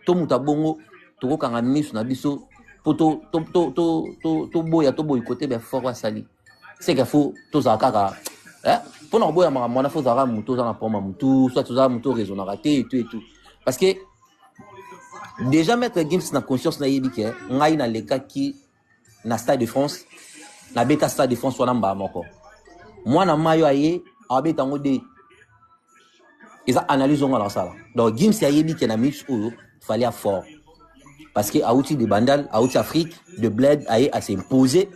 to muta bongo to kanga misu na biso poto to boya côté be fort sali c'est qu'il faut to zakaka pour na boya mama na faut zaka muto za na poma mutu soit to za muto raison na raté et tout parce que déjà mettre Gims na conscience na yebi ke ngai na leka ki na Stade de France na beta Stade de France wana mba moko moi na mayo aye abeta ngode ils ont analysé dans la salle donc Gims a yebi ke na match où fallait fort parce que outil de bandal outil Afrique de bled aye à s'imposer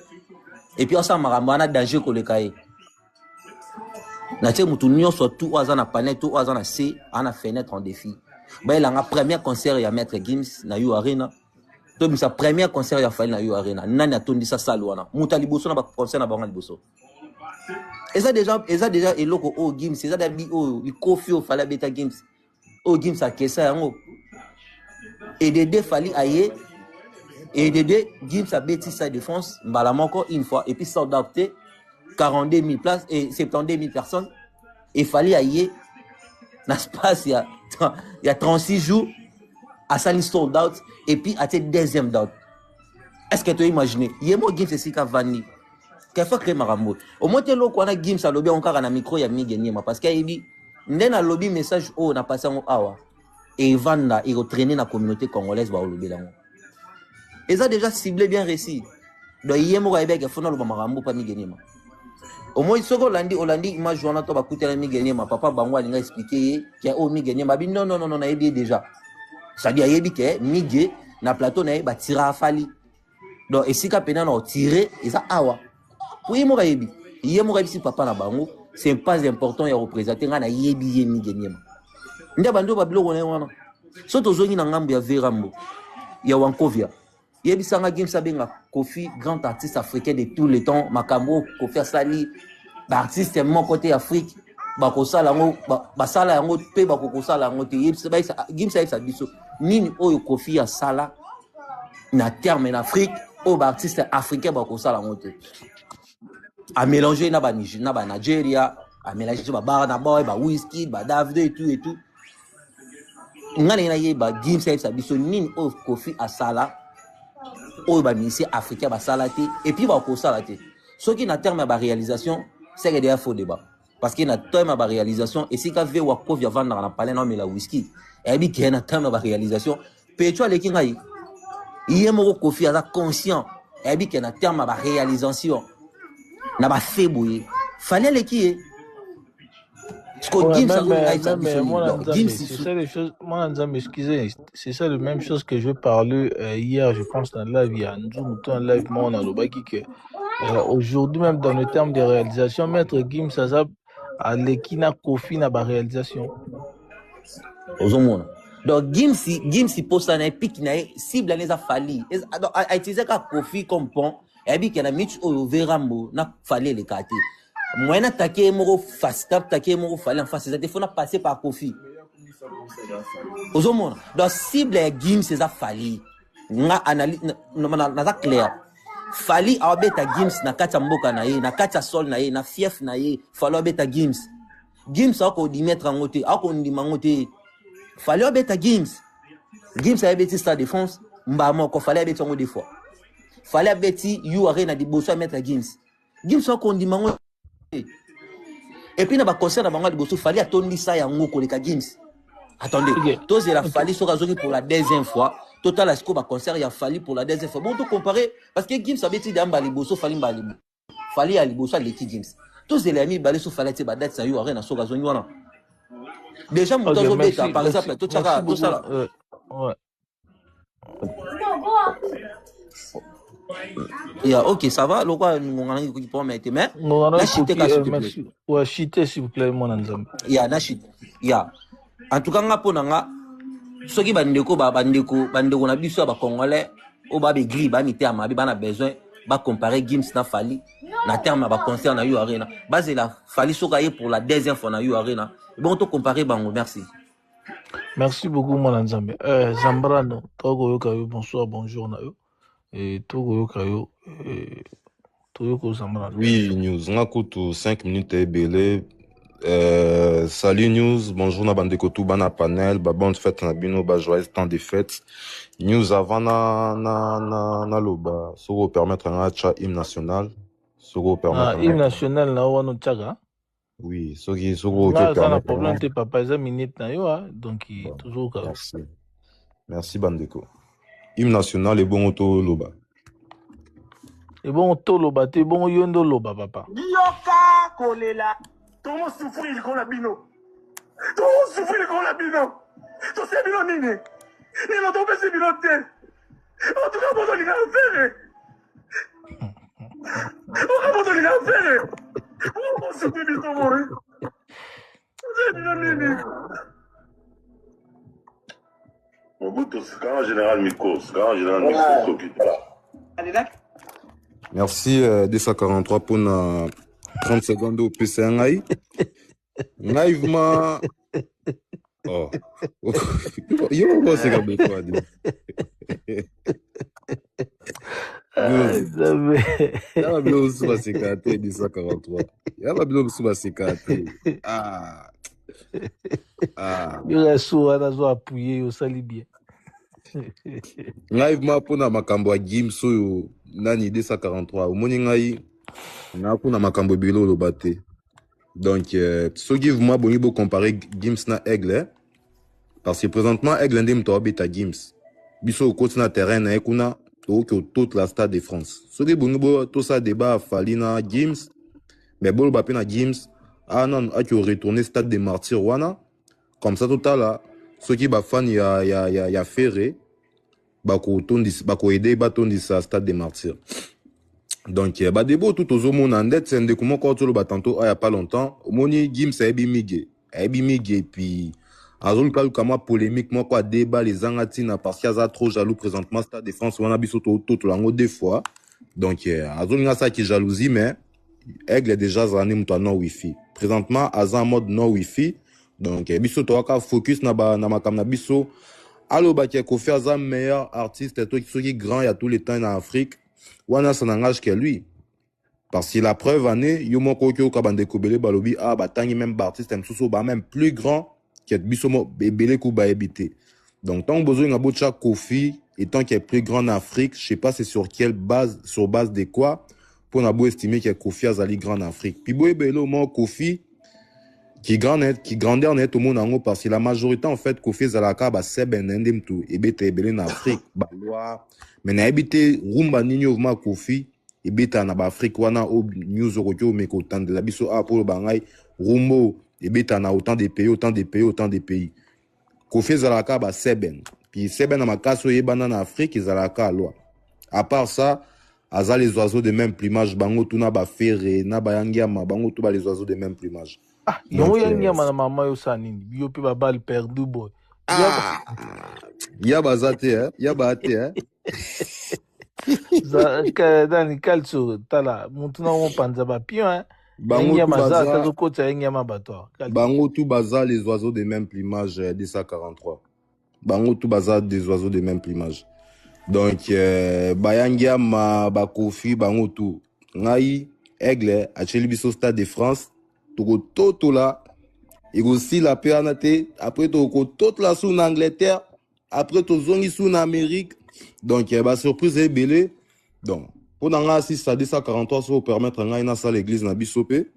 et puis ensemble maramana danger ko le kai na tche mutu nyonso tout oza na panel tout oza na C ana fenêtre en défi. Bah, il a un premier concert il y a Maître Gims na You Arena. Donc sa premier concert il y a fallu na You Arena. Nani a tondi ça saluana. Mutali bosso na ba concert na bangal bosso. Et ça déjà et loko oh Gims, c'est ça d'abi oh il kofi au fallait beta Gims. Oh Gims a kessa yango. Et Dédé fallait ailler et Dédé Gims a bêti sa défense mbala encore une fois et puis ça adapté 42 000 places et 72 000 personnes et fallait ailler dans l'espace il y a 36 jours à Sali sold out et puis à tes deuxième date. Est-ce que tu as imaginé? Il y a moi Gims c'est ça Vanni. Qu'est-ce que créer marambo? Au moins tu lo kwana Gims a lobby encore na micro ya migeni ma parce qu'il dit ndena lobby message oh na passé en awa et vanda il retraîner la communauté congolaise ba lobby là. Et ça déjà ciblé bien réussi. Donc il y a moi avec faut na lo marambo pas migeni ma. Au moins ce que Hollandi image journal to ba kutela migeni ma papa bango alinga expliquer que oh migeni ma non na yebi déjà. Ça dit yebi que migé na plateau na ba tira fali. Donc et si ka pena na tirer et ça awa. Oui mo yebi. Yemo yebi papa na bango, c'est pas important ya représenter na yebi migeni ma. Nda bando ba biloko na wana. So to zongi na ngambo ya Verambo. Ya Wankovia. Yebi sanga Gims abenga Kofi grand artiste africain de tous les temps makambo Kofi Asali ba artiste mon côté Afrique ba ko sala ngo ba sala yango pe ba ko sala ngo te yebi ba Gims sa biso nini oyo Kofi Asala na terme en Afrique o ba artiste africain ba ko sala ngo te a mélanger na ba Nigeria a mélanger ba Burna Boy ba Wizkid ba Davido et tout ngana na yeba Gims sa biso nini o Kofi Asala au ministère africain va salater et puis va salater. Ce qui n'a terme à réalisation, c'est que faux débat. Parce qu'il n'a terme à réalisation et si qu'avait Wako via vendre dans la palais non mais la whisky et bien qu'il n'a terme à réalisation, peut-être les kingai. Il est mort Kofi à conscient et bien qu'il n'a terme à réalisation. N'a pas fait bouillir. Fallait les qui Ouais, c'est ça les choses. Moi, excusez, c'est ça la même chose que je parlais hier, je pense, dans le live. Il y a un live, moi, on a le baki que aujourd'hui, même dans le terme de réalisation, Maître Gims, ça a l'équina Kofi n'a pas réalisation. Donc, Gims, poste un épique, cible, les a fallu. A utilisé Kofi comme pont, et bien qu'il y a mis au Verambo, n'a fallu les cartes. Moi, na taqué moro fast tap taqué moro fallait en face ça faut na passer par Kofi. Ozomona donc cible Gims c'est ça fali nga analyse na za clair fali abeta Gims na kata mboka na ye na kata sol na ye na fief na ye falo abeta Gims ako di mettre en côté ako ndi mangote fali abeta Gims a abeti Stade de France mba moko fali abeti ngo des fois fali abeti You Arena di bosso mettre Gims ako ndi mangote. Et puis, dans le concert, il fallait attendre ça et on a Gims. Attendez, tous il a fallu pour la deuxième fois. Total, est-ce que le concert il a fallu pour la deuxième fois? Bon, tout comparer, parce que Gims avait dit dans le bosso, fallait aller bosso à l'équipe Gims. Tous les amis, il fallait que date ça y aurait dans ce déjà, mon temps, par exemple, tout ça. Ouais. Yeah, ok, ça va. Le quoi, nous allons pour mettre mais. Ouais, chité s'il vous plaît, mon anzam. Yeah, na chité. Yeah. En tout cas, nga pona nga. Soki bandeko na biso ba congolais, o ba be gris ba mité amabi ba na besoin ba comparer Gims na Fali na terme ba concert na You Arena. Base la Fali soka ye pour la deuxième fois na You Arena. Bon, to comparer bango, merci. Merci beaucoup, mon anzam. Zambrano, Togo Yokayo, bonsoir, bonjour na yo. Et Togo Yokayo, oui, news. On a 5 minutes et belé. Salut News, bonjour na bande kotou bana panel, bonne fête na bino, joyeux temps des fêtes. News avant na loba, soko permettre un cha hymne national, soko permettre hymne national na wano tchaga. Oui, soko nga ça na problème te papa eza minute na yo donc toujours ka. Merci bandeko. Hymne national et bon auto loba. Et bon to loba te bon yondo loba papa. Yoka kolela. Tomo souffrir kon la bino. Tomo souffrir kon la bino. To se bino nini. Ni no to pesi bino te. O to ka bozo ni na fere. O ka bozo ni na fere. O mo souffrir bino mo. To se bino nini. Mobutu, c'est quand général Miko, Merci 243 pour 30 secondes au PCNI. Naïvement. Oh. Yo, moi, c'est comme quoi. Y'a bien aussi ma sécurité 243. Y'a bien aussi ma sécurité. Yo la soura zo appuyer yo sali bien. Naïvement pour na makambo a Gims oyo nani 243. Omoni ngai na pour na makambo bilo lo baté. Donc so give moi boni bo comparer Gims na Aigle parce que présentement Aigle ndem to beta Gims. Biso ko na terrain na ekuna to que toute la stade de France. So ge boni bo to ça débat fali na Gims mais bol ba pe na Gims non a que retourner stade des martyrs wana comme ça total là ceux qui ba fan ya ferré bako aider ba tondi sa stade des martyrs. Donc ba debo tout aux monde en dette c'est ndeko moko to lo ba tantôt il y a pas longtemps moni Gims a migé puis azul kalu kama polémique moko a débat les angatina parce qu'il y a trop jaloux présentement stade de France wana biso tout lango deux fois. Donc azul nga ça qui jalousie mais Aigle déjà zané muto no wifi présentement aza en mode no wifi. Donc biso to ka focus na makam na biso allo ba ki ko faire za meilleur artiste to qui grand il y a tous les temps en Afrique wana ça n'engage que lui parce que la preuve année yo moko ko ka bande ko belé balobi batangi même artiste msusu ba même plus grand que biso mo belé ko ba habiter. Donc tant besoin na bocha Kofi étant qu'il est plus grand en Afrique, je sais pas c'est sur quelle base, sur base de quoi pour na bo estimer que Kofi azali grand en Afrique. Puis boy belé mo Kofi qui grandeur net au monde en haut parce que la majorité en fait Kofi Zalaka ba sebendem tout et bete belé en Afrique ba loi mais na habité rumba ninyo ma Kofi et beta na ba Afrique wana au news okyo mais autant de la biso pour bangai rumbo et beta na autant de pays Kofi Zalaka ba seben puis seben na makaso yebana na Afrique Zalaka loi à part ça aza les oiseaux de même plumage bango tuna ba ferré na ba yangiama bango tout ba les oiseaux de même plumage. Yo yangiama na mama yo sanini yo pe ba balle perdu boy. Ya bazate ya bate Dani calcio tala mutuna on panza ba pion Bango tout bazar les oiseaux de même plumage 243. Bango tout bazar des oiseaux de même plumage. Donc bayangia ma bakofi bango tout ngai Aigle a biso stade de France toto là et aussi la péanate après toute la sous en Angleterre après to zongi sous en Amérique. Donc ba surprise est belé. Donc pour nga si ça 243 ça permettre nga ina ça l'église na bisopé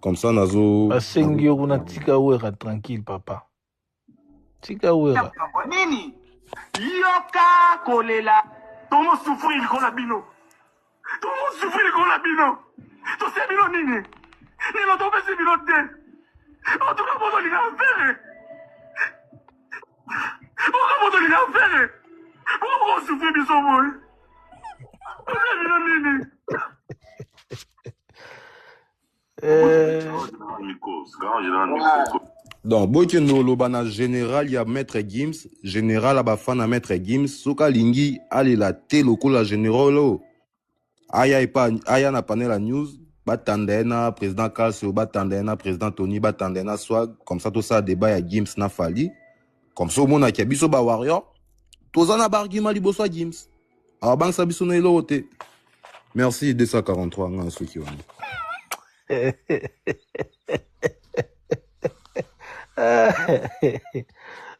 comme ça nazo basengi yo kuna tika wera tranquille papa tika wera nini yoka kolela tomo souffrir ko la bino to se bino nini ni no to pesi bino te o to ka bozo ni na fere o ka bozo ni na fere o souffrir biso boy o se bino nini donc boy no lobana général ya maître Gims général aba fan à maître Gims soka lingi ali la té lokola général aya na panel la news batandena président Kalso batandena président Tony batandena swag comme ça tout ça débat ya Gims na fali comme ça mona ki biso ba warrior tozana bargima liboso Gims a bank sa biso na elote. Merci 243 nga soki wana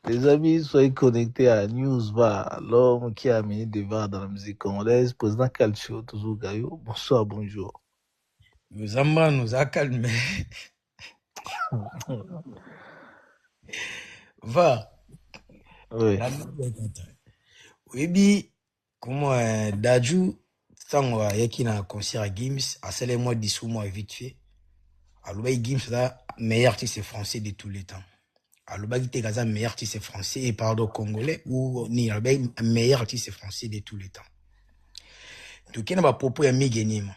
Les amis, soyez connectés à Newsbar, l'homme qui a amené des VAR dans la musique congolaise, président Calcio, toujours Gayo. Bonsoir, bonjour. Nous avons nous a calmé. Va. Oui. Oui, comment Daju, tant qu'il y a un concert à Gims, à celle moi 10 mois vite fait. Alors, Gims, là, meilleur artiste français de tous les temps. Alors, il y a meilleur artiste français et pardon congolais ou ni le meilleur artiste français de tous les temps. Donc, il y a un propos à Migenima.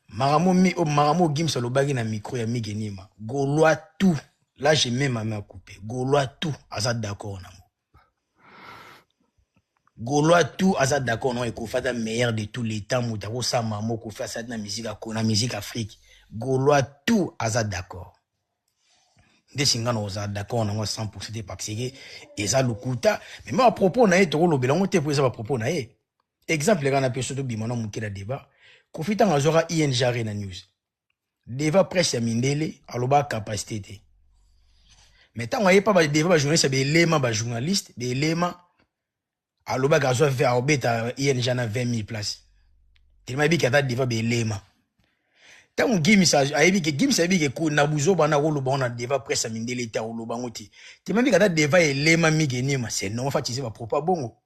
Maramo Gims, le bagage na micro ya Migenima. Gaulois tout. Là, j'ai même ma main coupée. Gaulois tout. Azad d'accord, na Gaulois tout. Azad d'accord, non. Et qu'on fait le meilleur de tous les temps. Moutaro sa maman, qu'on fait ça dans la musique Afrique. Gaulois tout. Azad d'accord. Des singles aux d'accord, on a 100% des paxés. Et ça, le couta. Mais moi, à propos, on a été au bilan, on était pour ça, à propos, on a été. Exemple, les gars, on a pu surtout bimano, mon kila débat. Kofitan a zora ING na news. Débat presse à Mindele, à l'oba capacité. Mais tant qu'on y a pas de débat, journaliste, des éléments, journaliste, des éléments, à l'oba gazo fait à obéta ING na 20 000 places. Tellement bien qu'il y a des débats, des éléments. Tant qu'on Gims a dit que Gims a dit que Nabuzo bana rolo bana débat presse à Mindele ta rolo bangoti. Tellement bien qu'il y a des débats éléments migenima, c'est non fatigué va propos bongo.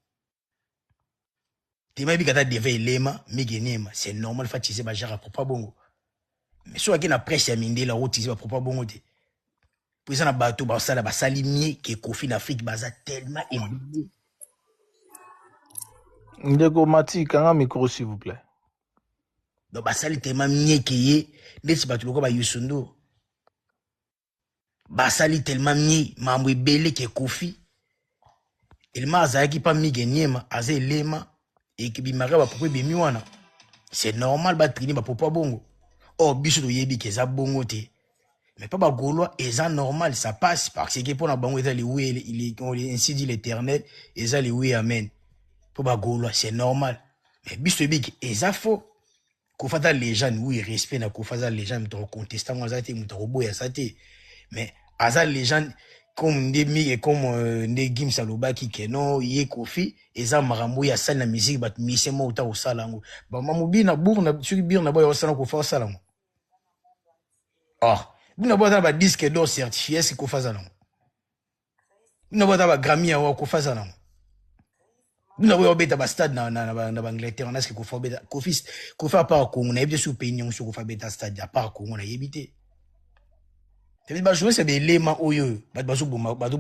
Tellement bien qu'il y a des débats éléments migenima, c'est normal fatigué va gérer propos bongo. Mais soit qu'il y a presse à Mindele la route va propos bongo. Pour ça, na bateau, ba salimier qui est Kofi d'Afrique, baza tellement élevé. Ndeko Mati, quand micro, s'il vous plaît. Donc, ba sali tellement mieux qui est, n'est-ce pas, tu le vois, ba Yusundo. Ba sali tellement mieux, mamwe belé qui est Kofi. Il m'a zaki pas mi genyema, azé lema, et qui bimara ba popo bimiwana. C'est normal, ba trini, ba popo bongo. Oh, biso do yebi ke za bongo te. Mais pas Gaulois, et ça normal, ça passe, parce que pour la banque, il est ainsi dit l'Éternel, et ça, oui, amen. Pour Gaulois, c'est normal. Mais bisbik, et ça faux. Qu'on fasse les gens, oui, respect, qu'on fasse les gens, mais contestant, moi, ça, mais, à ça, les gens, comme des et comme des Gims Saloba qui non, y est Kofi, et ça, Marambo, y a ça, la musique, but, mais c'est moi, au salango. Bah, mamoubi, na bourg, na, sur bir, na boy, au salango, qu'on fasse salango. Ah. Vous n'avez pas de disque d'or certifié, c'est qu'on fasse ça. Vous n'avez pas de Grammy à qu'on fasse ça. Vous n'avez pas de stade dans l'Angleterre, on a ce qu'on fait. Qu'on fait à part qu'on a bien sûr opinion sur qu'on fait un stade à part qu'on a évité. C'est des choses, c'est des éléments au lieu. Badou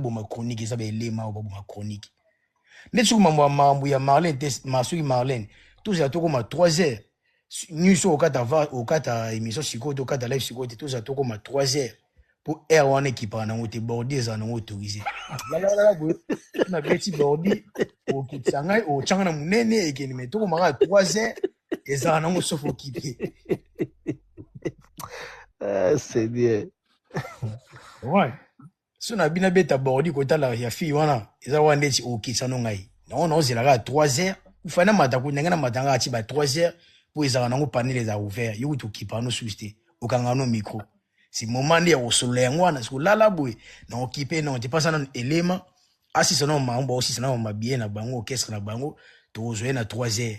ma chronique, c'est des éléments au ma chronique. Net sur ma Marlène, Marlène, tout ça, tout comme à 3 heures. Nous sommes au cas émission psychote, au cas live psychote, tout ça, tout comme à 3 heures. Pour air one équipe, on a été bordé, on a autorisé. Là, on a petit bordé, au Kitsangai, au Changana Mounene, et qui met tout comme à 3 heures, et ça, on a suffoqué. C'est bien. Ouais. Si on a bien bête bordé, quand on a fille, on a, et ça, on a dit au Kitsangai. Non, c'est là, 3 heures. Il faut un matin, on a un matin, à 3 heures. Pour les gens qui les a ouverts, ils ont qui parlent susté au kangano micro. C'est moment de au soleil, on a sur la bouée. Non, occupé, non, tu passes un élément. Ah, si c'est non, aussi, c'est non, ma bien, na bango, orchestre, na bango, tu as joué na 3 heures.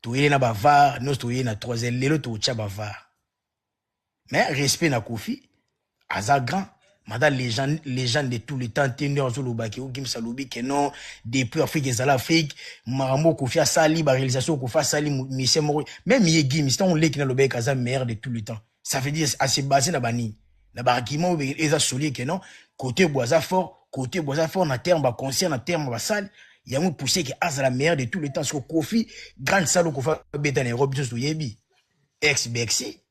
Tu es na bavard, nous, tu es na 3 heures, l'élo, tu es bavard. Mais, respect na Kofi, à grand. Madame, les gens de tout le temps, tenus en solo baki, ou Gims Salobi, que non, depuis Afrique et Zalafrique, Maramo, Kofi a sali, la réalisation, Kofi a sali, Michel Moro, même Gims, c'est un lait qui n'a le bec à meilleur de tout le temps. Ça veut dire, assez basé na bani. Na barkimo, ils a soli, que non, côté boisa fort, na terme, ba concert, na terme, ba salle, il y a un poussé qui a la meilleure de tout le temps, parce que Kofi, grande salle, Kofi a béta en Europe, tout yebi. Ex-Bexi,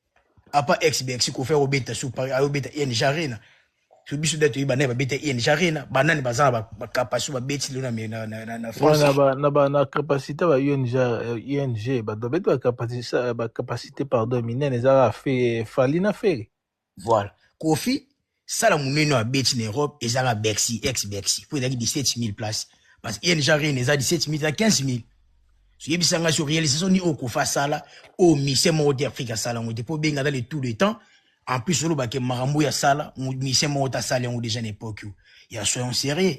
à pas ex-Bexi, Kofi a béta sous Paris, a béta ING Arena. Je suis sûr que tu vas être ING Arena, banane bazana ba capacité ba beti na France. Na capacité ba ING ba doit être capacité pardon minene ezala fait falina faire. Voilà. Kofi ça la muneno a beti en Europe ezala Bexi ex-Bexi pour dire 17 000 places parce que ING Arena ezala 17 000 à 15 000. Si yebisanga sur réalisation ni au kofa sala au mission mode Afrique sala ngoti pour benga dans tout le temps En plus, le bac marambo ya sala, mission mota sala on déjà l'époque. Il y a soyons sérieux.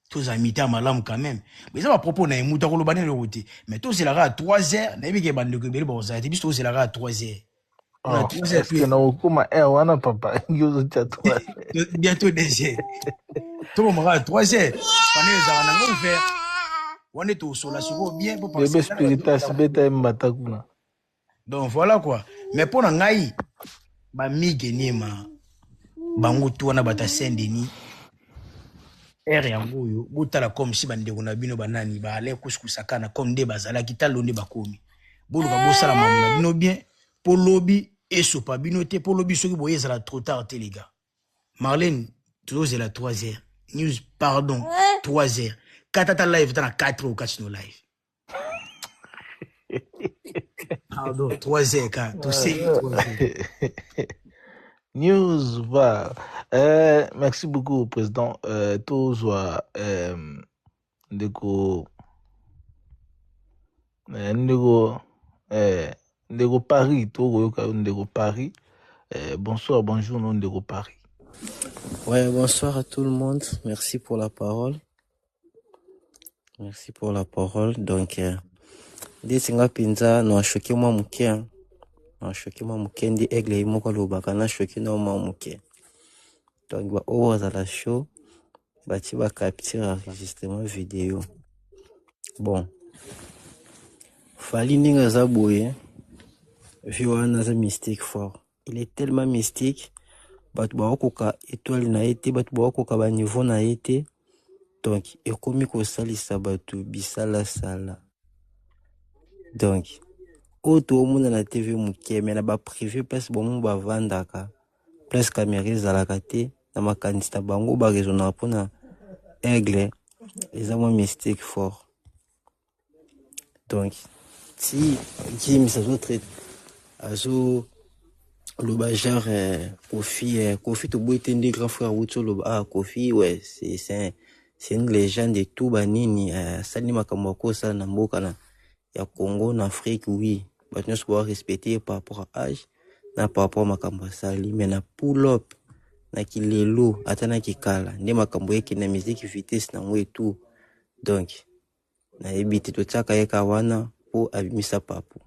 Tous amis à malam quand même. Mais ça va propos na muta ko lo bané le route. Mais tous c'est là à 3h, na bi ke bande que bel bon ça. Et puis tous c'est là à 3h. Oh, est-ce que nous comment wana papa yozo toi. Bientôt 2h. Tout le monde à 3h. Pané za na ngom faire. On est au sol là sur bien pour penser. Bébé spiritas beta mbata kuna. Donc voilà quoi. Mais pour ngai ba migeni ma bango tu wana bata sendeni. R yango yo botala comme si bande ko na bino banani ba ale kuskusakana comme de bazala kitalo nde bakomi. Bolo ka bosala mamuna bino bien pour lobby et sopa bino te pour lobby soki boye zala trop tard te les gars. Marlène toujours c'est la 3h. News pardon 3h. Katata live dans 4 ou 4 no live. Pardon 3h quand tu sais 3h. News va. Merci beaucoup, Président. Tous ndeko Paris, ndeko Paris. Bonsoir, bonjour, non ndeko Paris. Ouais, bonsoir à tout le monde. Merci pour la parole. Merci pour la parole. Donc, Desinga Pinza, no choqué moi mouké. No choqué moi mouké, ndi aigle et moko lobaka na choqué no moi mouké. Donc, ba oza la show, ba ti ba capture enregistrement vidéo. Bon. Fali ninga za boye. Viwana za mystique fort. Il est tellement mystique. Batu ba okoka étoile na été, batu ba okoka ba niveau na été. Donc, ekomi ko salisa batu bisala sala. Donc, auto monde na TV muke mais na ba privé place bon ba vandaka. Place caméra zalaka te na makanista bango ba raisonner pona aigle les amants mystique fort. Donc, si Jim ça autre azo le bajar Kofi to boy tende grand frère Wuto le Kofi ouais c'est une légende de tout banini sali makambo ko ça na mboka na ya Congo en Afrique oui bah nous doit respecter par rapport à âge na par rapport makambo sali mais na pull up na kilelo atana kikala ndi makambo yake na musique vitesse na ngwe tout donc na ebite to tsaka yeka wana po abimisa papu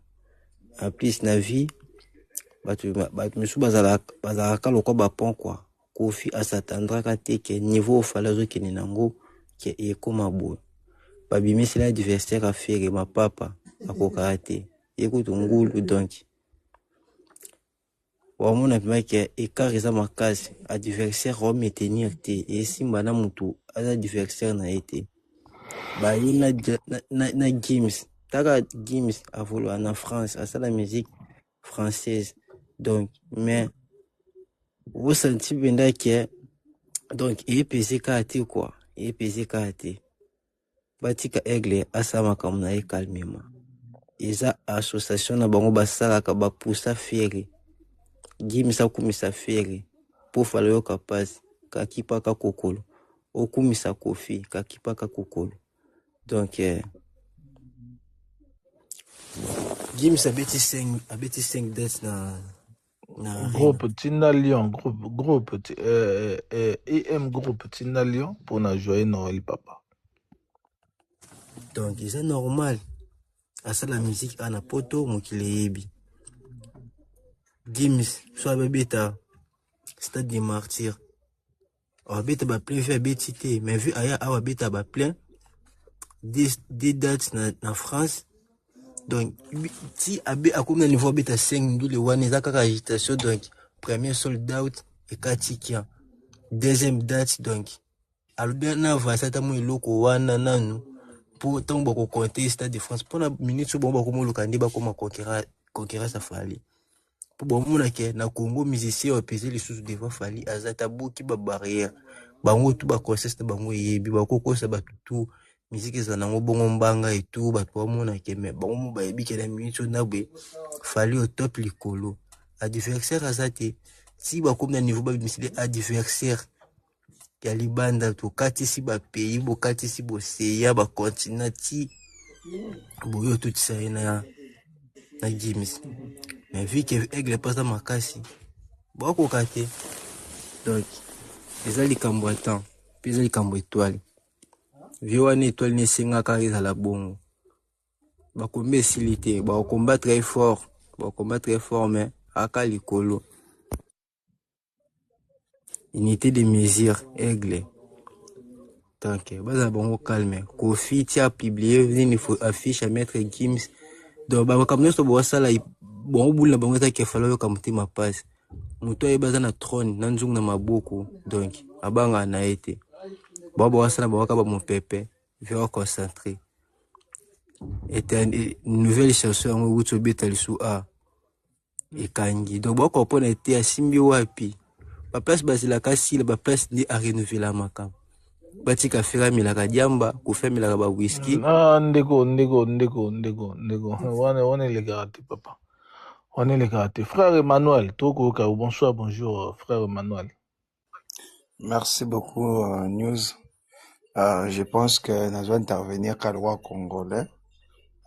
en plus na vie batu misu bazala ka lokwa ba pont quoi Kofi asatandra ka te ke niveau falazo ke ninango ke ekoma bo babimisi la adversaire affaire ma papa akoka te écoute ngulu donc wa mona pima ke ekariza makasi adversaire o maintenir te et simba na mutu az adversaire na été ba ina na games taka games avolo en France à la musique française donc mais vous sentez bien que donc EPC KT quoi EPC KT batika aigle asama comme na calmement eza association na bango basala ka ba poussa fiere gimisa kumisa fiere pour falo yo kapasi ka kipa ka kokolo okumisa Kofi ka kipa ka kokolo donc gimisa beti 5 dates na groupe Tina Lyon, groupe EM groupe Tina Lyon pour na joyeux Noël papa. Donc c'est normal. À ça la musique ana poto mokilebi. Gims soit beta stade des martyrs. On beta ba plein fait betité mais vu aya awa beta ba plein des dates na France. Donc, si Abbé a comme un niveau bêta 5, le one est à agitation, donc, premier sold out et Katikia. Deuxième date, donc, alors bien avant, ça t'a mis le loco one nanou pour tant beaucoup compter Stade de France. Pour la minute, sur bon, comme le candidat, comme conquérir sa fali. Pour bon, mon acquis, na Congo, musicien, au pays, les sous devant fali, azata qui ba barrière. Bango, tout ba consiste, bango, yebi, bako, ça bat tout. Musique za nango bongo mbanga et tout ba to mona ke me bongo ba yebi ke na minute na be fali au top likolo adversaire azate si ba comme na niveau ba misile adversaire ya libanda to kati si ba pays bo kati si bo seya ba continent boyo tout ça na James mais vu que aigle pas makasi bakoka te. Donc eza likambo ya temps mpe eza likambo étoile vie wana étoile nesengaka ezala bongo bakomba esili te bakomba très fort mais aka likolo unité de mesure aigle. Donc baza bongo calme Kofi tia publier nini faut affiche à mettre Gims donc bakambo nyonso bosala bongo bula bango ta kefalo yo kamutema passe moto ayebaza na trône na nzungu na maboko donc abanga na ete babo wasala bawaka ba mopepe vers concentré était une nouvelle chanson ngo utso beta lisu a ekangi donc bako pona ete asimbi wapi ba place basila kasi ba place ni a renouveler makam batika fera milaka diamba kufa milaka ba whisky ndeko wane les garaté papa on est les garaté frère Emmanuel toko ka bonsoir bonjour frère Emmanuel. Merci beaucoup News. Je pense que nous allons intervenir qu'à loi congolais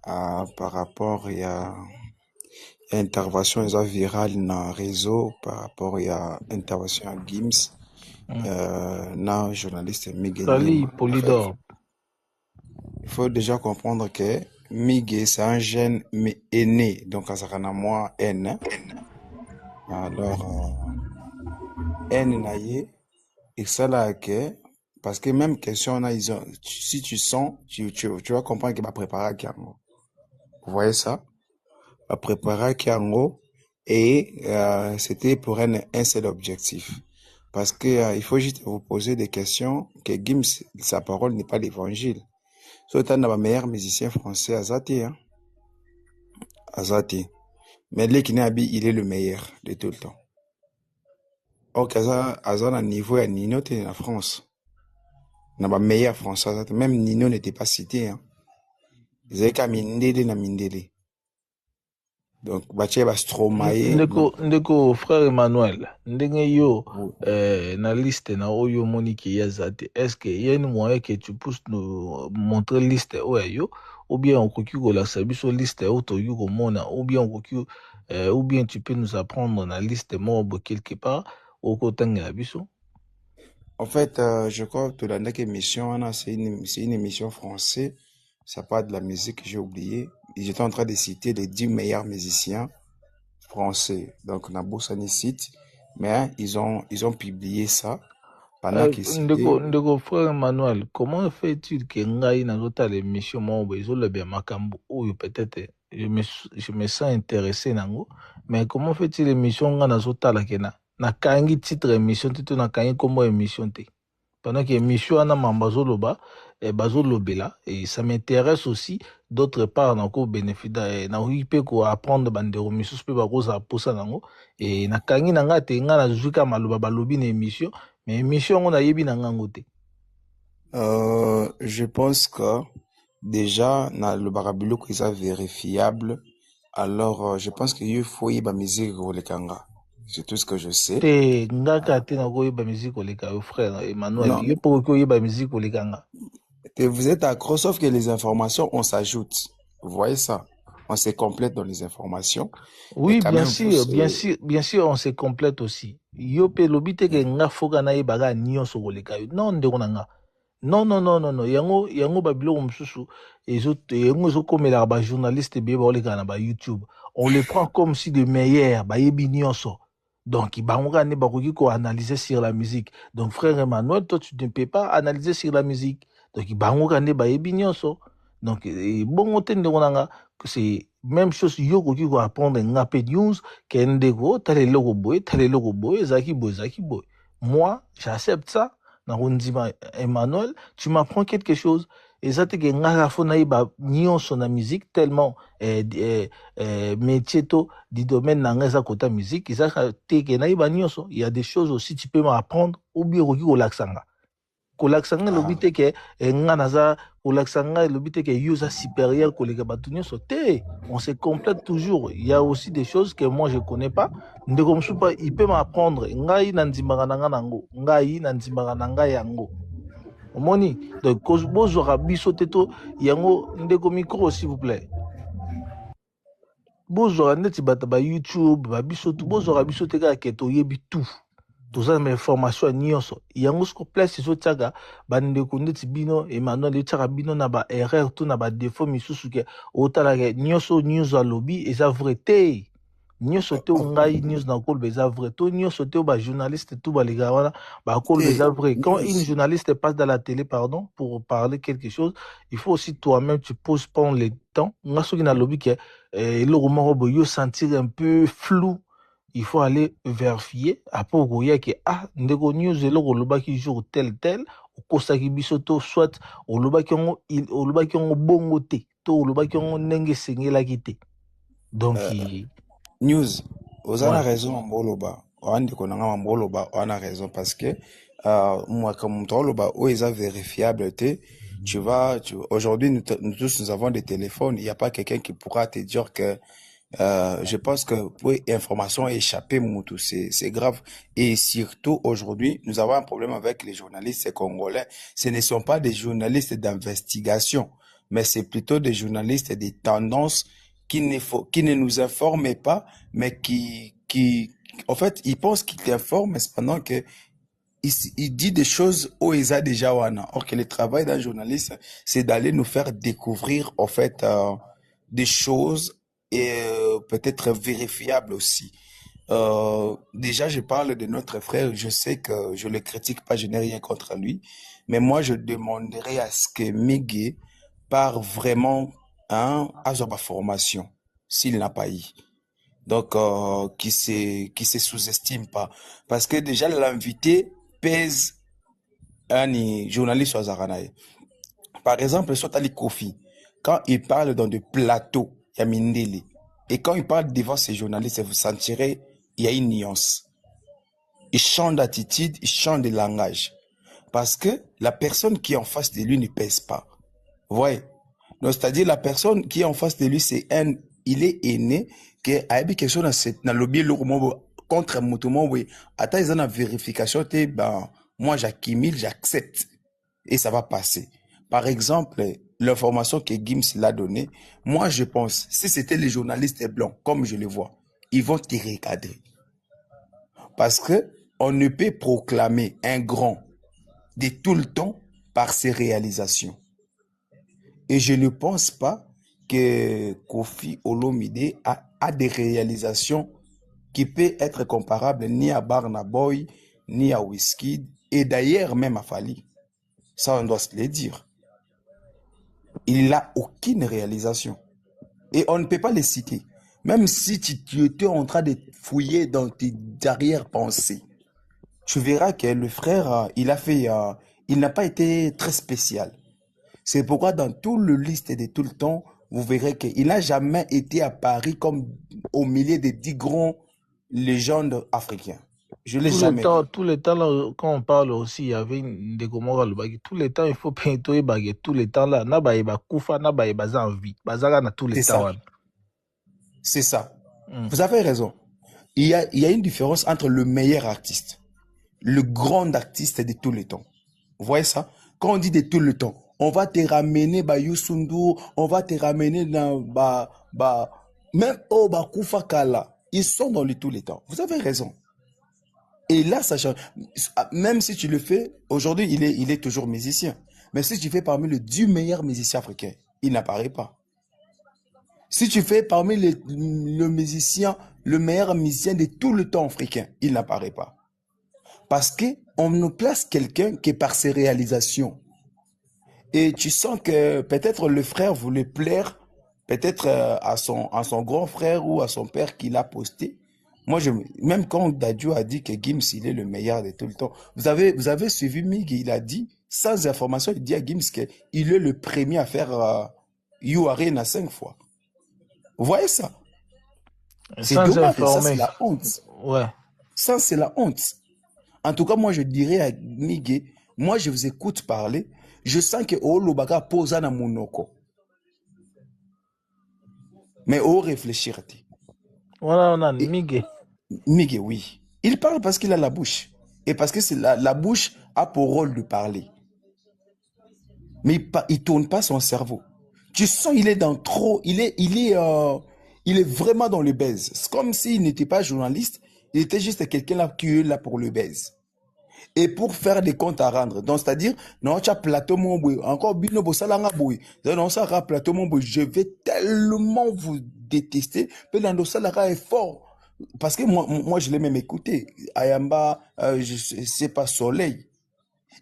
par rapport à intervention virale dans le réseau par rapport à intervention à Gims na journaliste Miguel. Salut Polydor. Il faut déjà comprendre que Miguel c'est un jeune mais aîné donc à moi N. Alors N naie et ça là que parce que même question là ils ont si tu sens tu vas comprendre qu'il va préparer Kiango. Vous voyez ça? Va préparer Kiango et c'était pour un seul objectif. Parce que il faut juste vous poser des questions que Gims sa parole n'est pas l'évangile. C'est un des meilleurs musiciens français Azati hein. Azati. Mais Lekinabi il est le meilleur de tout le temps. Or Azan à niveau à Nino t'es en France. N'a pas meilleur français même Nino n'était pas cité hein. Zeka Mindele na Mindele. Donc bache ba Stromae ndeko frère Emmanuel ndenge yo na liste na oyo moniki yazate est-ce que y a une moyen que tu puisses nous montrer liste oyo ou bien on koki ko la sabiso liste auto yuko mona ou bien on koki ou bien tu peux nous apprendre na liste mob quelque part au kotanga la biso. En fait je crois que la dernière émission c'est une émission française. Ça parle de la musique que j'ai oublié. J'étais en train de citer les 10 meilleurs musiciens français. Donc, Naboussani cite, mais ils ont publié ça pendant qu'ils citaient... Ndeko frère Emmanuel, comment fait-il que Ngai n'a l'émission Mambo, ils ont le bien Makambo, ou peut-être, je me sens intéressé, nango, mais comment fait-il l'émission Nganazota la Kena? Na kangi titre émission, tu na kangi comme émission te. Pendant que l'émission ana Mambazoloba, et Bazolobela, et ça m'intéresse aussi d'autre part na ko bénéfice na hipe ko apprendre bandero misus pe ba ko za posa nango et na kangi na nga te nga na zuka maloba balobi na émission mais émission on a yebi na ngango te. Je pense que déjà na le barabulo que ça vérifiable alors je pense qu'il faut y ba musique le kanga. C'est tout ce que je sais. Te ngaka te na ko yeba musique le kanga frère Emmanuel yo po ko yeba musique le kanga. Vous êtes accro, sauf que les informations, on s'ajoute. Vous voyez ça? On se complète dans les informations. Oui, bien sûr, on se complète aussi. Yo pe lobite ke nga foga na ibaga nyonso koleka yo. Non ndeko na nga. Non. Yango babilo msusu yango zo komela ba journaliste be ba oleka na ba YouTube. On les prend comme si de meilleurs, ba yebi nyonso. Donc, bangoka ne bakoki ko analyser sur la musique. Donc, frère Emmanuel, toi tu ne peux pas analyser sur la musique. Donc, bangoka ne ba yebi nyonso. Donc, bon c'est même chose yo koki ko apprendre ngape news kendeko tale logo boy zaki boy. Moi, j'accepte ça. Na rondima Emmanuel, tu m'apprends quelque chose. Et ça te que nga fona iba nyonso na musique tellement métier to du domaine na nga kota musique, ça te que na iba nyonso. Il y a des choses aussi tu peux m'apprendre ou bien koki ko laksanga. Kolaksanga lobite ke nga naza kolaksanga lobite ke user supérieur koleka batunyo sote on se complète toujours. Il y a aussi des choses que moi je connais pas ndeko msupa il peut m'apprendre ngai nanzimaka nanga nango ngai nanzimaka nanga yango omoni donc bozo rabiso teto yango ndeko micro s'il vous plaît. bozora neti bata ba YouTube ba biso tu bozora biso te kaka ke toyebi tout toza na information nyonso yango siko place ezotiaka bandeko neti bino Emmanuel etiaka bino na ba erreur to na ba défaut misusu ke otalaka nyonso news alobi eza vrai te nyonso te ngai news na koloba eza vrai to nyonso te ba journaliste tout baleka wana ba koloba eza vrai quand une journaliste passe dans la télé pardon pour parler quelque chose il faut aussi toi-même tu poses prendre le temps nga soki na lobi ke eloko moko boye yo sentir un peu flou il faut aller vérifier après okoya ke ndeko news eloko olobaki jour tel okosaki biso to soit olobaki yango bongo te to olobaki yango ndenge esengelaki te donc news ozana raison mboloba ondeko nanga mboloba ona raison parce que moi comme mboloba o eza vérifiable te aujourd'hui nous tous nous avons des téléphones, il n'y a pas quelqu'un qui pourra te dire que je pense que pour information échapper Moutou, c'est grave. Et surtout aujourd'hui, nous avons un problème avec les journalistes congolais. Ce ne sont pas des journalistes d'investigation, mais c'est plutôt des journalistes des tendances qui ne nous informent pas, mais qui en fait, ils pensent qu'ils t'informent, mais cependant que il dit des choses où ils ont déjà wana. Or que le travail d'un journaliste, c'est d'aller nous faire découvrir en fait des choses et peut-être vérifiable aussi. Déjà, je parle de notre frère, je sais que je le critique pas, je n'ai rien contre lui, mais moi, je demanderais à ce que Miguel part vraiment à sa formation, s'il n'a pas eu. Donc, qui se sous-estime pas. Parce que déjà, l'invité pèse un journaliste sur Zaranaï. Par exemple, soit Ali Kofi, quand il parle dans des plateaux, il y a Mindele. Et quand il parle devant ces journalistes, vous sentirez, il y a une nuance. Il change d'attitude, il change de langage. Parce que la personne qui est en face de lui ne pèse pas. Vous voyez? Donc, c'est-à-dire, la personne qui est en face de lui, il est aîné, qui a quelque chose dans le lobby, contre Moutoumou, oui. Attends, ils ont une vérification, moi, j'accumule, j'accepte. Et ça va passer. Par exemple, l'information que Gims l'a donnée, moi je pense, si c'était les journalistes blancs, comme je le vois, ils vont te recadrer. Parce que on ne peut proclamer un grand de tout le temps par ses réalisations. Et je ne pense pas que Kofi Olomide a des réalisations qui peuvent être comparables ni à Burna Boy, ni à Wizkid, et d'ailleurs même à Fali. Ça, on doit se le dire. Il n'a aucune réalisation. Et on ne peut pas les citer. Même si tu étais en train de fouiller dans tes arrière-pensées, tu verras que le frère, il n'a pas été très spécial. C'est pourquoi dans tout le liste de tout le temps, vous verrez qu'il n'a jamais été à Paris comme au milieu des 10 grands légendes africains. Je l'ai jamais. Tout le temps, là, quand on parle aussi, il y avait des Gomorra, tout le temps, il faut peindre, tout le temps, là, n'a pas koufa, n'a pas envie. Bazara, na tout le temps. C'est ça. Vous avez raison. Il y a une différence entre le meilleur artiste, le grand artiste de tout le temps. Vous voyez ça? Quand on dit de tout le temps, on va te ramener Youssou, on va te ramener dans même Koufa Kala. Ils sont dans le tout le temps. Vous avez raison. Et là, ça change. Même si tu le fais, aujourd'hui, il est toujours musicien. Mais si tu fais parmi les 10 meilleurs musiciens africains, il n'apparaît pas. Si tu fais parmi le meilleur musicien de tout le temps africain, il n'apparaît pas. Parce qu'on nous place quelqu'un qui est par ses réalisations. Et tu sens que peut-être le frère voulait plaire, peut-être à son grand frère ou à son père qui l'a posté. Moi, même quand Dadju a dit que Gims, il est le meilleur de tout le temps, vous avez suivi Mig, il a dit, sans information, il dit à Gims qu'il est le premier à faire You Arena 5 fois. Vous voyez ça? C'est dommage, ça c'est la honte. Ouais. Ça c'est la honte. En tout cas, moi je dirais à Mig, moi je vous écoute parler, je sens que Olobaga pose na monoko. Mais au réfléchir. Voilà, on a Miguel. Miguel, oui. Il parle parce qu'il a la bouche. Et parce que la bouche a pour rôle de parler. Mais il ne tourne pas son cerveau. Tu sens il est dans trop... Il Il est vraiment dans le buzz. C'est comme s'il n'était pas journaliste, il était juste quelqu'un là qui est là pour le buzz. Et pour faire des comptes à rendre. Donc, c'est-à-dire, non, tu as plateau mon boy, encore bino bosalanga boy. Non, ça a plateau mon boy, je vais tellement vous détester. Mais dans le salara est fort. Parce que moi, je l'ai même écouté. Ayamba, je sais pas, Soleil.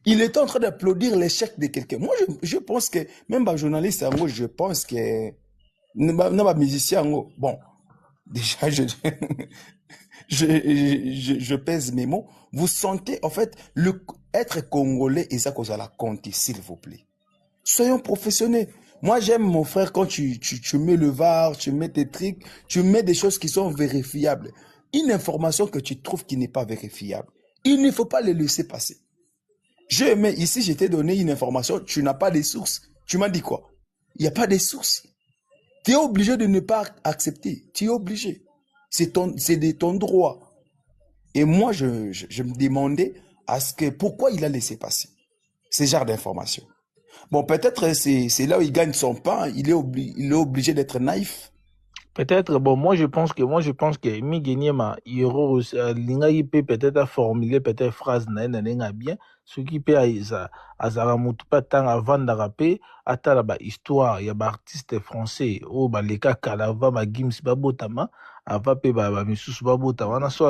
Il est en train d'applaudir l'échec de quelqu'un. Moi, je pense que, même un journaliste, moi, je pense que, non, pas musicien, bon, déjà, je pèse mes mots. Vous sentez, en fait, être congolais et ça cause à la compte, s'il vous plaît. Soyons professionnels. Moi, j'aime mon frère quand tu mets le VAR, tu mets tes trucs, tu mets des choses qui sont vérifiables. Une information que tu trouves qui n'est pas vérifiable, il ne faut pas les laisser passer. Ici, je t'ai donné une information, tu n'as pas de sources. Tu m'as dit quoi? Il n'y a pas de sources. Tu es obligé de ne pas accepter. Tu es obligé. C'est de ton droit. Et moi, je me demandais pourquoi il a laissé passer ce genre d'informations. Bon, peut-être c'est là où il gagne son pain. Il est obligé d'être naïf. Peut-être, bon, moi je pense que Miguel Hiro Linga peut peut-être formuler peut-être phrase na bien, ce qui peut azara mutu pas tant avant de rapper, ata la histoire, il y a ba artiste français, oh ba leka kalava ba Gims babotama, ava pe ba misusu babotama na so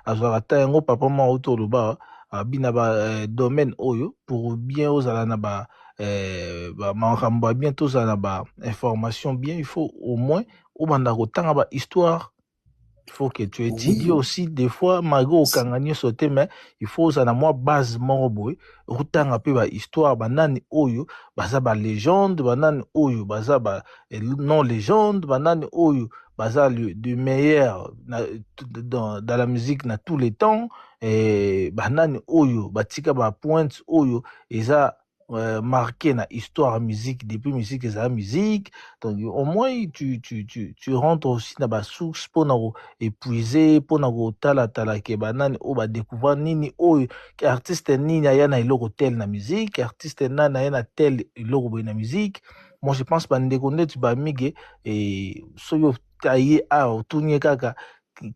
azara ta yango papa ma autour de ba bina ba domaine oyo pour bien ozala na ba makambo bien tous na ba information bien, il faut au moins ou bandako ba histoire. Il faut que tu étudies aussi des fois malgré au kangani sauté mais il faut ça na moi base moroboy rutanga pe ba histoire banani oyo baza ba légende banani oyo baza ba non légende banani oyo baza du meilleur dans la musique na tous les temps et banani oyo batika ba pointe oyo eza marqué na histoire musique depuis musique et la musique donc au moins tu rentres aussi dans la source pour nous épuiser pour nous tala ke banane o ba découvrir nini o artiste nini ya na iloko tel na musique artiste nana ya na tel iloko na musique. Moi je pense pas ndeko tu ba mige et soyo taillé a otunye kaka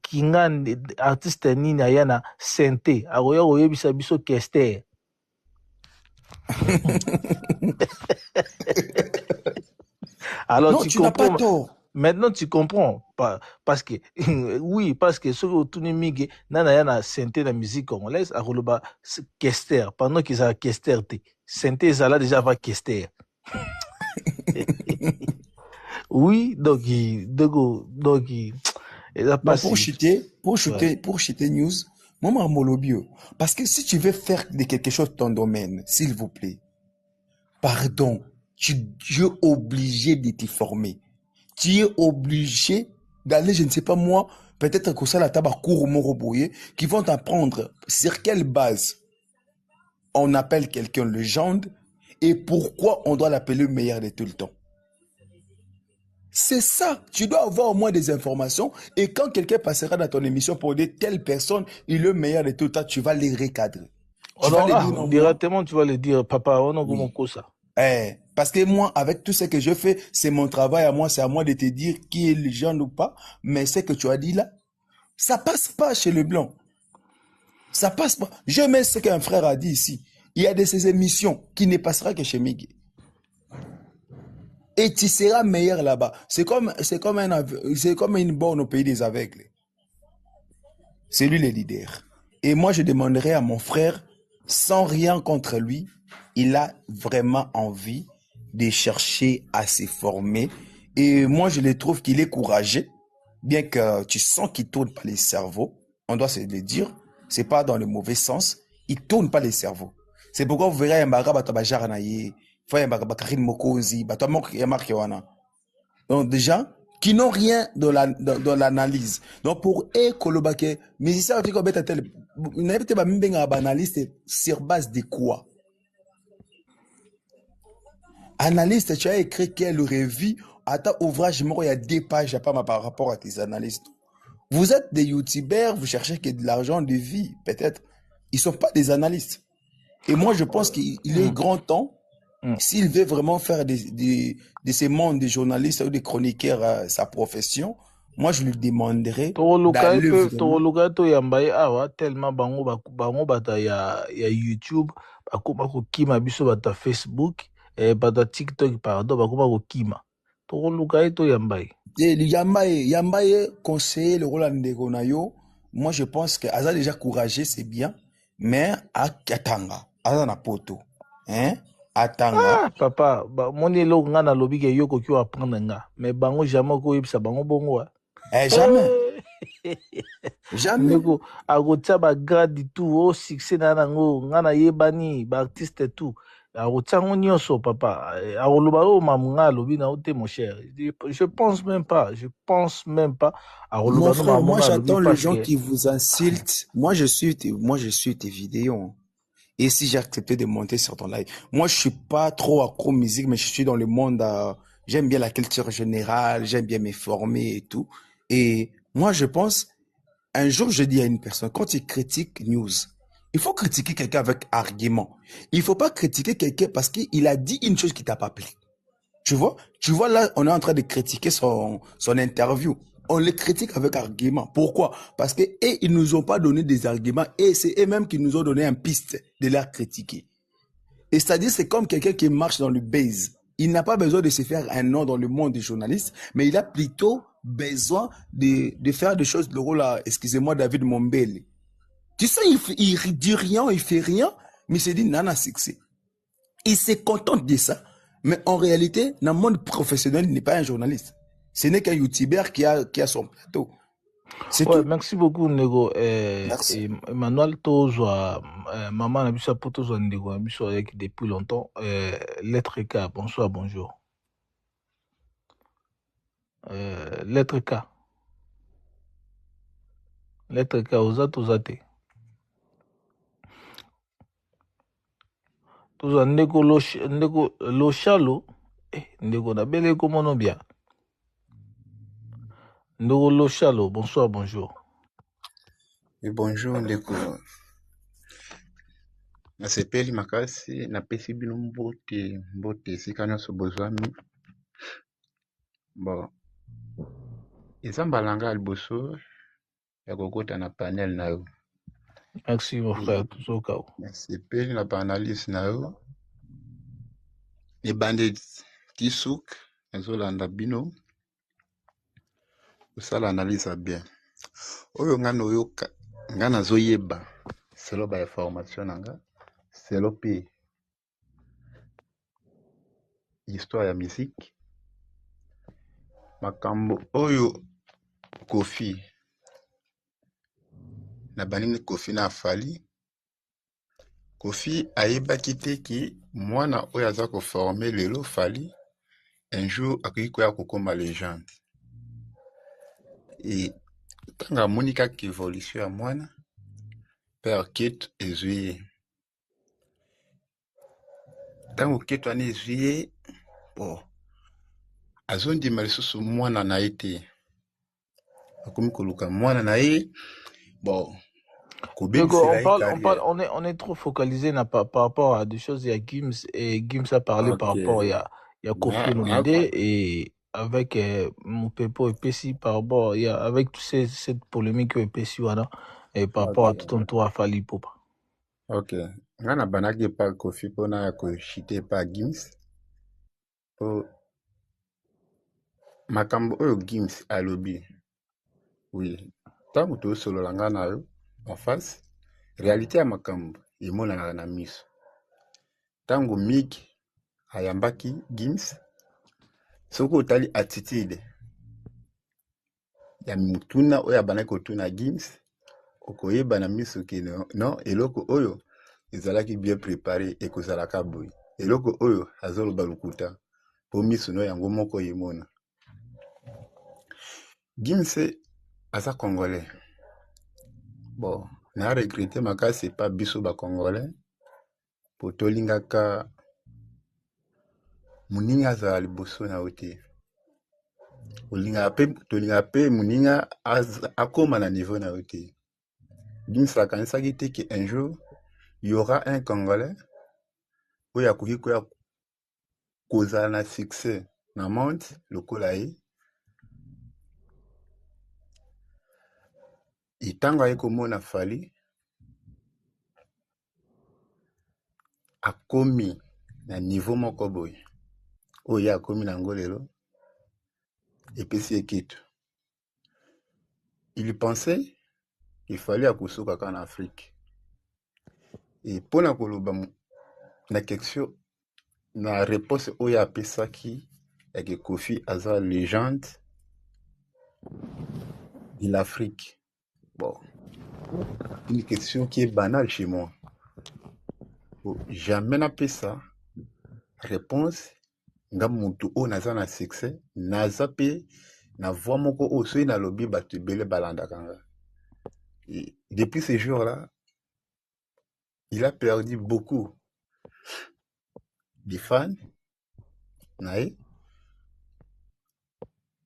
kinga artiste nini ya na synthé aroya oyebisa biso kester. Alors non, tu n'as pas tort. Maintenant tu comprends parce que oui parce que sur autour mige nana yana synthé la musique congolaise a roloba kester pendant qu'ils a kester te synthé ça là déjà va kester. Oui donc pour chuter news Maman Molobio, parce que si tu veux faire de quelque chose ton domaine, s'il vous plaît, pardon, tu es obligé de te former. Tu es obligé d'aller, je ne sais pas moi, peut-être que ça la tabac cours moroboye, qui vont t'apprendre sur quelle base on appelle quelqu'un légende et pourquoi on doit l'appeler le meilleur de tout le temps. C'est ça. Tu dois avoir au moins des informations. Et quand quelqu'un passera dans ton émission pour dire telle personne est le meilleur de tout le temps, tu vas les recadrer. Directement, tu vas le dire, papa, on a comment ça. Parce que moi, avec tout ce que je fais, c'est mon travail à moi, c'est à moi de te dire qui est le genre ou pas. Mais ce que tu as dit là, ça passe pas chez le blanc. Ça passe pas. Je mets ce qu'un frère a dit ici. Il y a de ces émissions qui ne passera que chez Miguel. Et tu seras meilleur là-bas. C'est comme une borne au pays des aveugles. C'est lui le leader. Et moi, je demanderai à mon frère, sans rien contre lui, il a vraiment envie de chercher à se former. Et moi, je le trouve qu'il est courageux, bien que tu sens qu'il tourne pas les cerveaux. On doit se le dire. C'est pas dans le mauvais sens. Il tourne pas les cerveaux. C'est pourquoi vous verrez un bagaba tabajaranaye. Donc déjà, qui n'ont rien dans l'analyse. Donc pour Kolobake, musicien analyste sur base de quoi? Analyste, tu as écrit quel revue à ta ouvrage, il y a 2 pages par rapport à tes analystes. Vous êtes des youtubeurs, vous cherchez que de l'argent de vie, peut-être. Ils ne sont pas des analystes. Et moi, je pense qu'il est grand temps. S'il veut vraiment faire de ces mondes de journalistes ou de chroniqueurs sa profession, moi je lui demanderais tokoluka d'aller pe vraiment. tokoluka toyamba ye awa tellement bango bata ya YouTube bakoma kokima biso bata Facebook bata TikTok pardon bakoma kokima tokoluka ye toyamba ye Yamba ye conseiller le rôle à ndeko na yo. Moi je pense que Aza déjà courageux c'est bien, mais atanga Aza na poto hein atanga. ah papa moni eloko nga nalobi ke yo koki apprendre nga mais bango jamais koyebisa bango bongo Jamais jamais ndeko akotia bagrade tout succès na nango nga nayebani baartiste tout akotia yango nyonso papa akoloba oyo mamu nga alobi na yo te mon cher je pense même pas mon akoloba no frère, mamu moi nga alobi j'attends les parce gens que qui vous insultent. Moi je suis tes vidéos. Et si j'ai accepté de monter sur ton live, moi je suis pas trop accro musique, mais je suis dans le monde. J'aime bien la culture générale, j'aime bien m'informer et tout. Et moi je pense, un jour je dis à une personne, quand tu critiques news, il faut critiquer quelqu'un avec argument. Il faut pas critiquer quelqu'un parce qu'il a dit une chose qui t'a pas plu. Tu vois là, on est en train de critiquer son interview. On les critique avec argument. Pourquoi? Parce que ils nous ont pas donné des arguments et c'est eux-mêmes qui nous ont donné un piste de les critiquer. Et c'est-à-dire, c'est comme quelqu'un qui marche dans le base. Il n'a pas besoin de se faire un nom dans le monde des journalistes, mais il a plutôt besoin de faire des choses, le rôle à, excusez-moi, David Mombele. Tu sais, il dit rien, il fait rien, mais il se dit, nana, succès. Il se contente de ça. Mais en réalité, dans le monde professionnel, il n'est pas un journaliste. Ce n'est qu'un youtubeur qui a son plateau. C'est ouais, tout. merci beaucoup Nego. Merci. Emmanuel tozwa maman na biso po tozwa ndeko na biso avec depuis longtemps. Lettre K, bonsoir, bonjour. Lettre K. Lettre K, oza te. Tozwa ndeko loshalo. Ndeko na bele komono bien. Ndeko loshalo, bonsoir, bonjour. Et bonjour ndeko. Nasepeli makasi napesi bino mbote esika nyonso bozwami. Bon, eza mbala nga liboso ya kokota na panel na yo. Merci mon frère, tozoka. Nasepeli na baanalyse na yo. Ebande kisuk ezolanda bino. Osala analyse bien. Oyo nga noyoka nga nazoyeba selo ba information nanga selo pe histoire ya musique makambo oyo Kofi na banini Kofi na afali Kofi ayebaki te ki mwana oyo aza ko former lelo fali un jour akoki koya kokoma légende et tanga monika ki évolution ya mwana père Kate ezui tango Kate wana ezui bon azondima lisusu mwana na ye te akomi koluka mwana na ye bon on est trop focalisé par rapport à des choses. Il y a Gims et Gims a parlé par rapport il y a Kofi Olomide et avec mon Pepo et Pessi par rapport avec cette polémique et Pessi voilà et par rapport à tout ton tour à Fali Popa. Ok, ngana banaki pa Kofi pona ya ko chiter pa Gims po makambo oyo Gims alobi oui tango to solo langa na yo en face réalité ya makambo emonana na miso tango Mick ayambaki Gims soko otali attitude ya mutuna oyo abanaki kotuna Gims okoyeba na miso ke non eloko oyo ezalaki bien préparé ekozalaka boye eloko oyo azoloba lukuta po miso no yango moko yemona Gims aza congolais bon na regretter makasi pas biso ba congolais po tolingaka muninga azala liboso na yo te tolinga pe muninga akoma na niveau na yo te Gims akanisaki te que un jour il y aura un congolais oyo akoki koya kozala na succès na monde lokola ye ntango aye komona Fally akomi na niveau moko boye oyo ye akomi nango lelo epesi ye kitu. Il pensait qu'il fallait akosuka kaka na Afrique. Et mpona koloba na question na réponse oyo apesaki yake Kofi aza légende de l'Afrique. Bon, une question qui est banale chez moi. Bon, jamais napesa réponse nga mutu oyo naza na succès naza pe na voix moko oyo soki nalobi bato ebele balandaka nga. Et depuis ces jours-là, il a perdu beaucoup de fans nae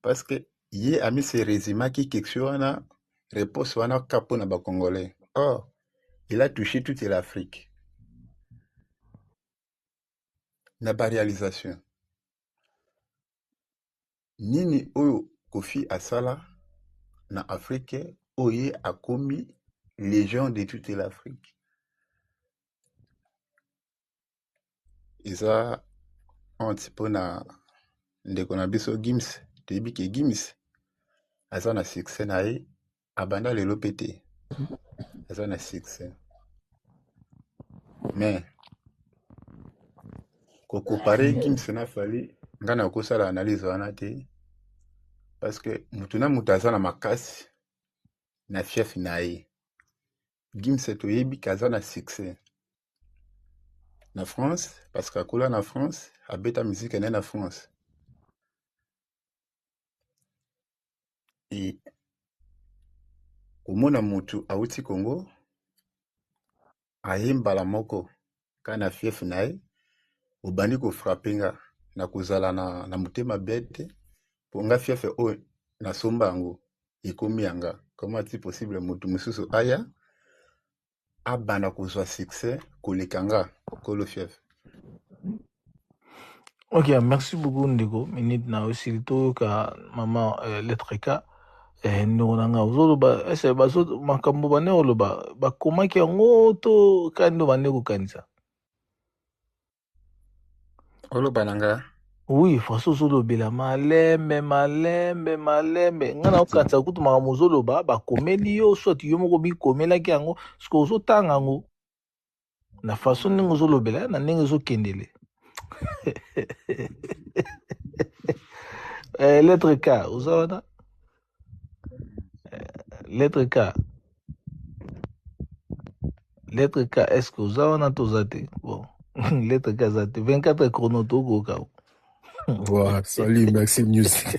parce que ye ami se résumaki question wana réponse wana kapo na Congolais. Or, il a touché toute l'Afrique. Na ba réalisation. Nini oyo Kofi asala na Afrique oye akomi légende de toute l'Afrique. Eza honte pona ndeko na biso Gims, tebi ke Gims aza na succès na ye abanda lelo pete. Aza na succès. Mais ko comparer Gims na Fally nga na kosala analyse wana te parce que mutu na mutu aza na makasi na fief na ye. Gims toyebi kaza na succès na France parce que akola na France abeta musique na France. Et komona mutu auti Congo ayembala moko kana fief na ye obandi ko frapper nga na kozala na mutema bete po nga fief o na somba yango ekomi yanga. Comment est-il possible mutu mususu aya abanda kozwa succès kolekanga kolo fief? Ok, merci beaucoup Ndeko. Minute na aussi to ka maman lettre K. Nonanga ozoloba ese bazo makambo bane oloba bakomaki yango to kando bane kokanisa. Oloba nanga. Oui, façon ozolobela malembe ngana okanisa kutu makambo ozoloba bakomeli yo soit yo moko bikomelaki yango siko ozotanga yango na façon ndenge ozolobela na ndenge ozokendele. Lettre K, uzaona? Lettre K. Lettre K, est-ce que uzaona tozate? Bon, lettre K zate 24 chrono togo ka. Wow, salut, merci Music.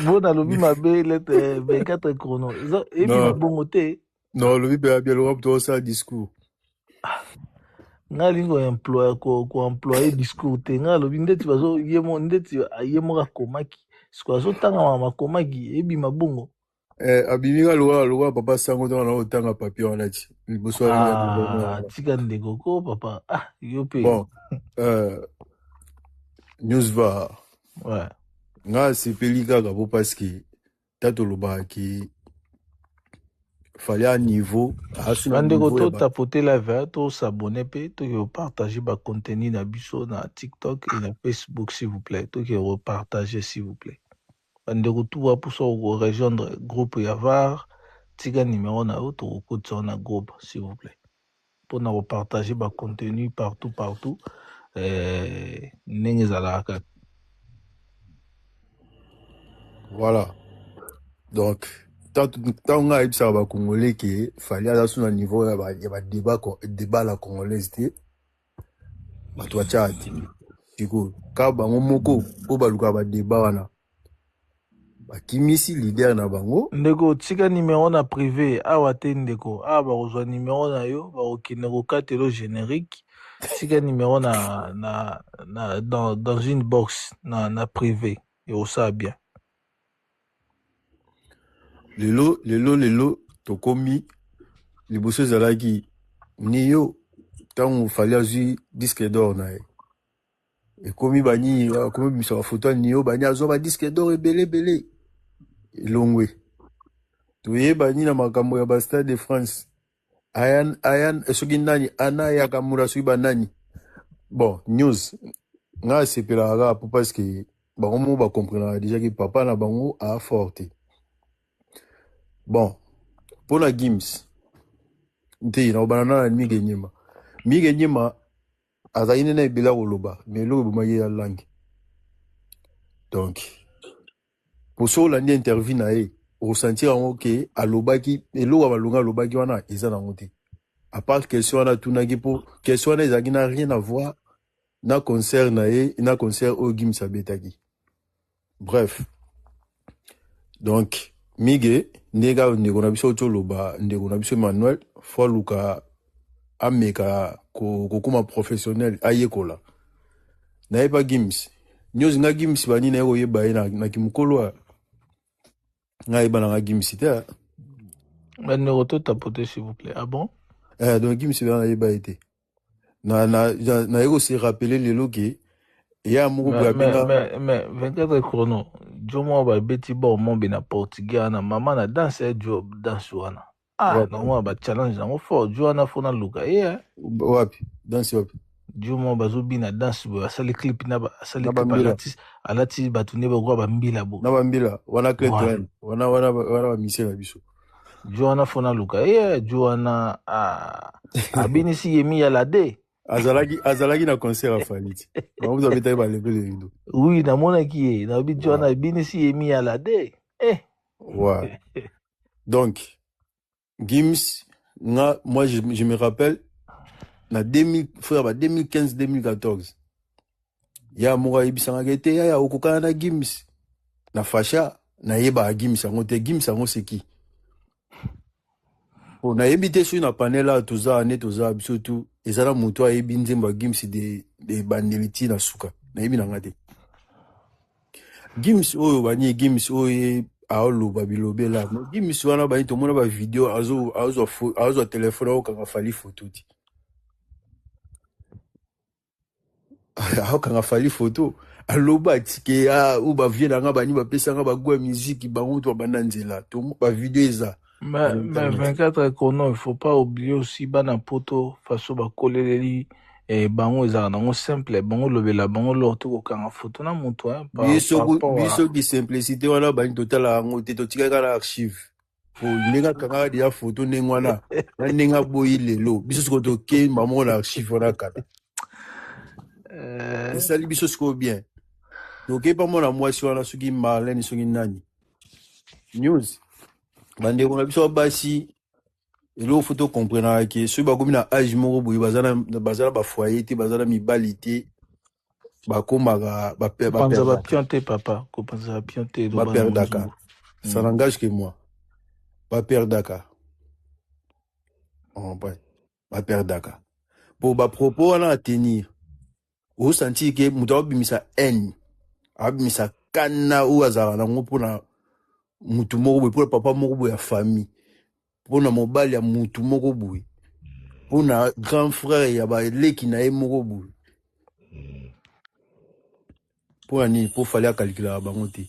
Bon, na lobi mabe lettre 24 chrono. Et puis ma bongo te. Non, lobi be bien l'Europe doit ça discours. Nga lingo employé ko employé discours te nga lobi ndeti bazo yemo ndeti yemo ka komaki. Siko azo tanga mama komaki ebi mabongo. Abimi loa papa sango dans la tanga papier on a dit. Tika ndeko ko papa. Ah, yo pe. Bon. News va. Ouais. Nga c'est pelika gabo parce que tato loba ki fallait un niveau Bandeko to tapoter la verre, to s'abonner pe, to partager ba contenu na biso na TikTok et na Facebook s'il vous plaît, to repartager s'il vous plaît. Bandeko tout va pour ça rejoindre groupe Yavar, tiga numéro na auto ko na groupe s'il vous plaît. Pour na repartager ba contenu partout ndenge zalaka. Voilà. Donc tant nga ibsa ba congolais qui fallait à son niveau ya ba débat la congolaise té ba to cha ati siko ka bango moko po ba luka ba débat wana ba kimisi leader na bango ndeko tika numéro na privé awa te ndeko ba kozwa numéro na yo ba okine ko katelo générique tika numéro dans une box na privé et au ça bien. Lelo tokomi liboso ezalaki niyo ntango fallait azwi disque d'or na ye ekomi bani akomi bisa bafoto niyo bani azwa ba disque d'or ebele Longwe. Toyeba ni na makambo ya ba Stade de France. Ayan soki nani ana ya kamura soki ba nani. Bon, news. Nga sepela ga pour parce que bango mo ba comprendre déjà que papa na bango a forte. Bon, pour la Gims. Nte na banana na Mige Nyema. Mige Nyema azaine na bila oloba, mais lo buma ye ya langue. Donc, pour ça la ni interview na e, ressentir en OK alobaki elo wa balunga alobaki wana eza na ngote. À part question na tunaki pour question na ezaki na rien à voir na concert na e, na concert au Gims abetaki. Bref. Donc, Mige nega ndeko na biso toloba ndeko na biso Emmanuel fo luka ameka kokuma professionnel ayekola. Na eba Gims. News nga Gims bani na yo yeba na kimukolo nga eba na Gims te. Le numéro tout tapoté s'il vous plaît. Ah bon? Donc Gims bana yeba été. Na yo se rappeler les loke ya muko mais 24 chrono. Jomo ba beti bo mon bina portugais na mama na danse job danse wana. Ah non moi ba challenge na fort Joana fona luka wapi danse wapi Jomo bazubi na danse bo asali clip na ba asali clip alati batune ba kwa ba mbila bo na ba mbila wana clé wana ba mission na biso Joana fona luka Joana abini si yemi ya la de azalaki na concert à Faliti. Vous avez été ba lever le rideau. Oui, na mona ki na bi Joana abini si yemi ya la de. Ouais. Donc Gims, moi je me rappelle, na 2015-2014, ya moura ibisanga gete ya okukana na Gims, na fasha, na yeba Gims, angote Gims ango seki. Na yebite su na panela toza ane toza bisotu, ezala muto a yebi nzemba Gims de bandeliti na suka, na yebi na ngate. Gims oyo bani Gims oyo aolo babilobe la Gims wana bani to mona ba video azo téléphone au kanga fali photo ti au kanga fali photo aloba tike ou ba vie nga bani ba pesa nga ba gwa musique ba muto bana nzela to ba video eza mais 24 chrono il faut pas oublier aussi bana poto faso ba koleleli bango eza na simple bango lobela bango lorto ko kanga photo na muto biso ki simplicité wana bani totala ngo te totika kala archive pour nenga kanga dia photo nengwana na nenga boyi lelo biso ko to ke mamo na archive wana kala ça li biso ko bien donc pas mon moi si wana suki Marlène suki nani news bande ko biso basi elo photo comprendre que ceux ba komi na âge moko boyi bazana ba foyer te bazana mibalité ba komaka ba perdre ba pianté papa ko penser ba pianté ba perdre Dakar ça n'engage que moi ba perdre Dakar on ba perdre Dakar pour ba propos na tenir au senti que muto bimisa haine abimisa kana ou azara na ngo pona mutu moko pour papa moko ya famille pour na mobile ya mutu moko boui pour na grand frère ya ba leki na ye moko boui pour ani pour fallait calculer bango te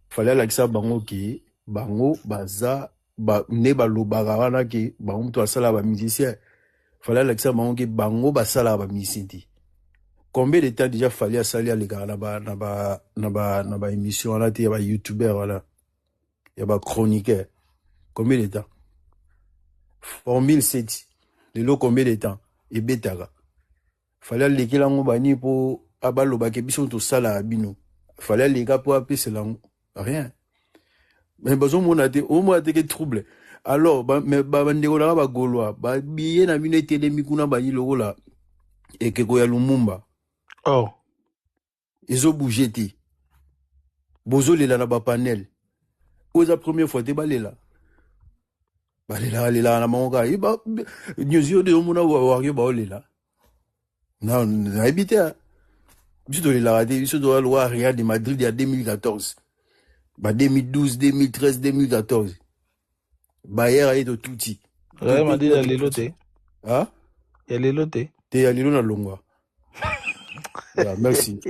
fallait la kisa bango ki bango baza ba ne ba lobaka wana ki bango mutu asala ba musicien fallait la kisa bango ki bango basala ba musicien. Combien de temps déjà fallait salir les gars na ba émission là ya ba youtubeur voilà ya ba chroniqueur combien de temps formule 7 de l'eau combien de temps et betara fallait les gars ngo bani pour abalo ba ke biso to sala bino fallait les gars pour appeler cela rien mais besoin monate au moins te que trouble alors mais ndeko na ba golwa ba biye na bino etele mikuna bani lokola et que ko ya Lumumba ils ont bougé ti bozo lela na ba panel oza première fois te balela balela na monga iba nyozio de mona wa ba olela non na habité biso de la radio biso de la Real de Madrid en 2014 ba 2012 2013 2014 Bayer a été touti m'a dit les lotés ah il y a les lotés te ya lelo na longwa merci